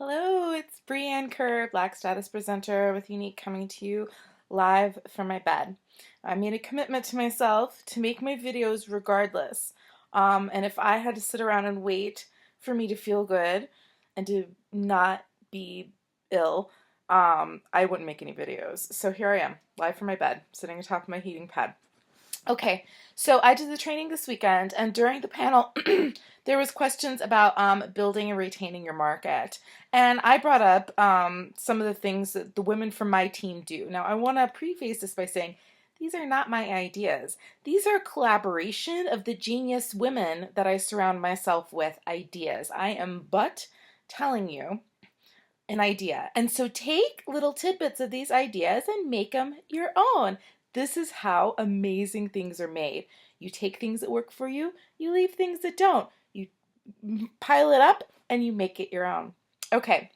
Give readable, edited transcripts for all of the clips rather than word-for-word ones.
Hello, it's Brianne Kerr, Black Status Presenter with Unique, coming to you live from my bed. I made a commitment to myself to make my videos regardless. And if I had to sit around and wait for me to feel good and to not be ill, I wouldn't make any videos. So here I am, live from my bed, sitting atop my heating pad. Okay, so I did the training this weekend, and during the panel, there was questions about building and retaining your market. And I brought up some of the things that the women from my team do. Now, I want to preface this by saying these are not my ideas. These are a collaboration of the genius women that I surround myself with ideas. I am but telling you an idea. And so take little tidbits of these ideas and make them your own. This is how amazing things are made. You take things that work for you, you leave things that don't. You pile it up and you make it your own. Okay,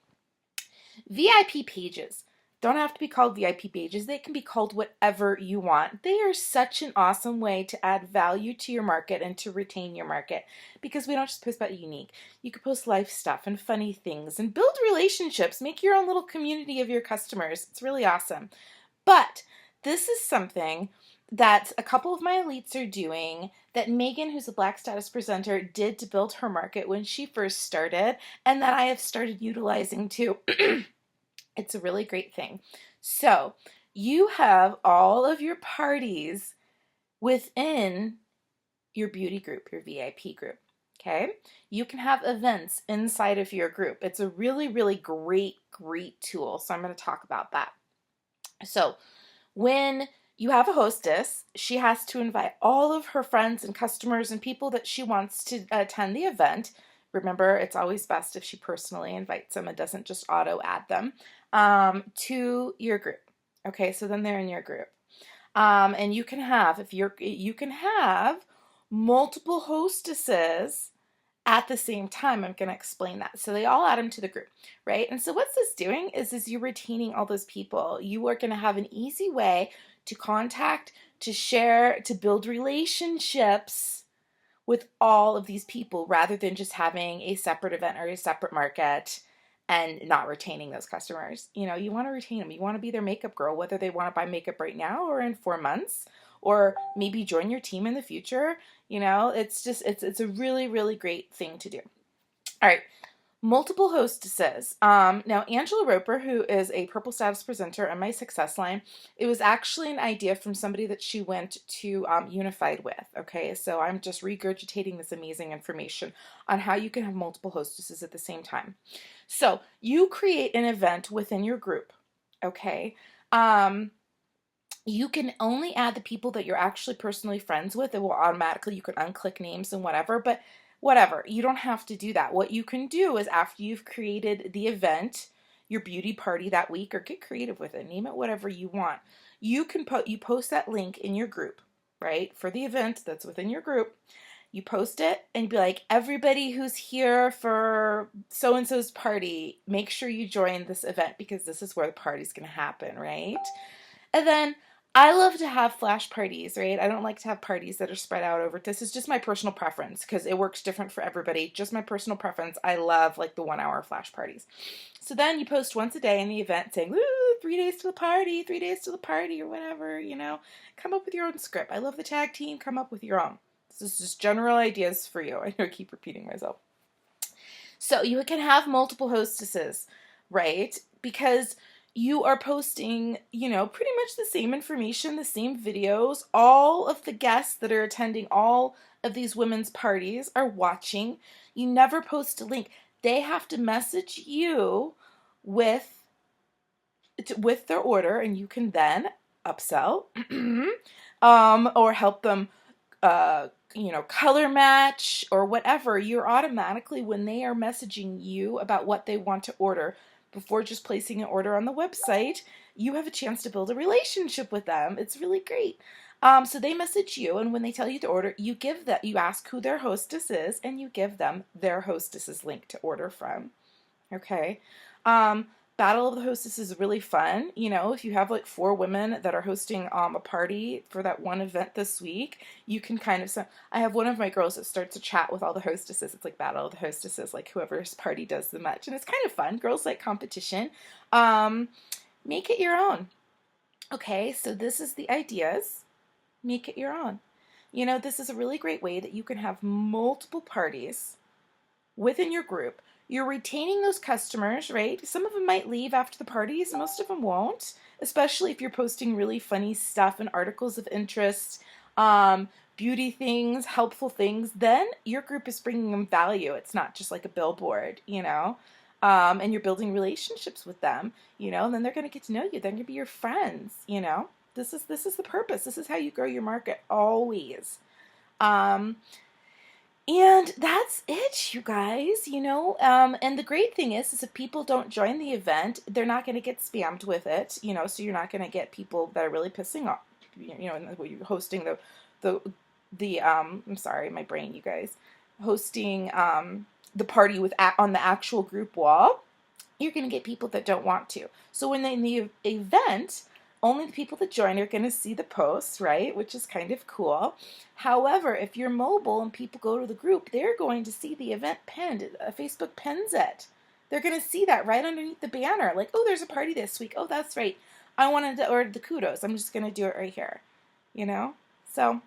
VIP pages. Don't have to be called VIP pages. They can be called whatever you want. They are such an awesome way to add value to your market and to retain your market, because we don't just post about Unique. You could post life stuff and funny things and build relationships. Make your own little community of your customers. It's really awesome. But this is something that a couple of my elites are doing, that Megan, who's a Black Status Presenter, did to build her market when she first started, and that I have started utilizing too. It's a really great thing. So you have all of your parties within your beauty group, your VIP group. Okay? You can have events inside of your group. It's a really, really great tool. So I'm going to talk about that. So when you have a hostess, she has to invite all of her friends and customers and people that she wants to attend the event. Remember, it's always best if she personally invites them and doesn't just auto add them to your group. Okay, so then they're in your group. And you can have, you can have multiple hostesses at the same time. I'm going to explain that. So they all add them to the group, right? And so what's this doing is you're retaining all those people. You are going to have an easy way to contact, to share, to build relationships with all of these people, rather than just having a separate event or a separate market and not retaining those customers. You know, you want to retain them. You want to be their makeup girl, whether they want to buy makeup right now or in 4 months, or maybe join your team in the future. You know, it's a really, really great thing to do. All right. Multiple hostesses. Now, Angela Roper, who is a Purple Status Presenter on my success line, it was actually an idea from somebody that she went to Unified with. Okay, so I'm just regurgitating this amazing information on how you can have multiple hostesses at the same time. So you create an event within your group. Okay. You can only add the people that you're actually personally friends with. It will automatically, you can unclick names and whatever, but whatever, you don't have to do that. What you can do is, after you've created the event, your beauty party that week, or get creative with it, name it whatever you want, you can you post that link in your group, right, for the event that's within your group. You post it and be like, everybody who's here for so-and-so's party, make sure you join this event, because this is where the party's going to happen, right? And then I love to have flash parties, right? I don't like to have parties that are spread out over. This is just my personal preference, because it works different for everybody. Just my personal preference. I love like the 1-hour flash parties. So then you post once a day in the event saying, woo, 3 days to the party, 3 days to the party, or whatever, you know. Come up with your own script. I love the tag team. Come up with your own. This is just general ideas for you. I know I keep repeating myself. So you can have multiple hostesses, right? Because you are posting, you know, pretty much the same information, the same videos. All of the guests that are attending all of these women's parties are watching. You never post a link. They have to message you with their order, and you can then upsell or help them color match or whatever. You're automatically, when they are messaging you about what they want to order, before just placing an order on the website, you have a chance to build a relationship with them. It's really great. So they message you, and when they tell you to order, you ask who their hostess is, and you give them their hostess's link to order from. Okay. Battle of the Hostesses is really fun. You know, if you have like 4 women that are hosting a party for that one event this week, you can kind of. I have one of my girls that starts a chat with all the hostesses. It's like Battle of the Hostesses, like whoever's party does the much, and it's kind of fun. Girls like competition. Um, make it your own. Okay, so this is the ideas. Make it your own. You know, this is a really great way that you can have multiple parties within your group. You're retaining those customers, right? Some of them might leave after the parties, most of them won't, especially if you're posting really funny stuff and articles of interest, beauty things, helpful things. Then your group is bringing them value. It's not just like a billboard, you know? And you're building relationships with them, you know, and then they're going to get to know you. They're going to be your friends, you know? This is the purpose. This is how you grow your market always. Um, and that's it, you guys, you know. And the great thing is if people don't join the event, they're not going to get spammed with it, you know, so you're not going to get people that are really pissing off, you know, when you're hosting the, I'm sorry, my brain, you guys, hosting the party on the actual group wall. You're going to get people that don't want to. So when in the event, only the people that join are going to see the posts, right? Which is kind of cool. However, if you're mobile and people go to the group, they're going to see the event pinned. Facebook pins it. They're going to see that right underneath the banner. Like, oh, there's a party this week. Oh, that's right. I wanted to order the kudos. I'm just going to do it right here. You know? So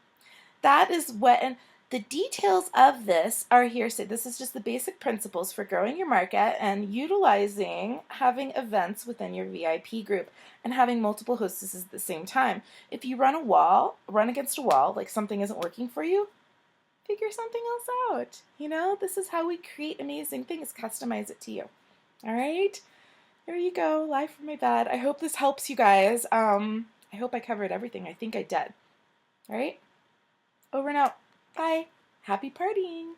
that is what, and the details of this are here. So this is just the basic principles for growing your market and utilizing having events within your VIP group and having multiple hostesses at the same time. If you run against a wall, like something isn't working for you, figure something else out. You know, this is how we create amazing things, customize it to you. All right? There you go, live from my bed. I hope this helps you guys. I hope I covered everything. I think I did. All right? Over and out. Bye. Happy partying.